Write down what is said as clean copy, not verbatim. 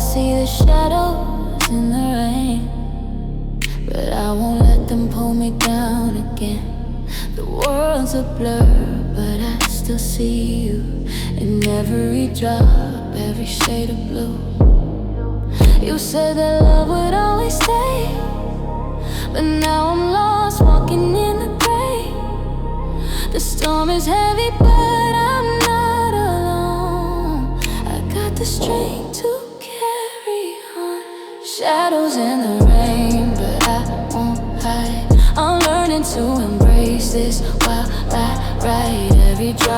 see the shadows in the rain, but I won't let them pull me down again. The world's a blur, but I still see you in every drop, every shade of blue. You said that love would always stay, but now I'm lost, walking in the gray. The storm is heavy, but I'm not alone. I got the strength to carry on. Shadows in the rain, but I won't hide. I'm learning to embrace this while I ride every drop.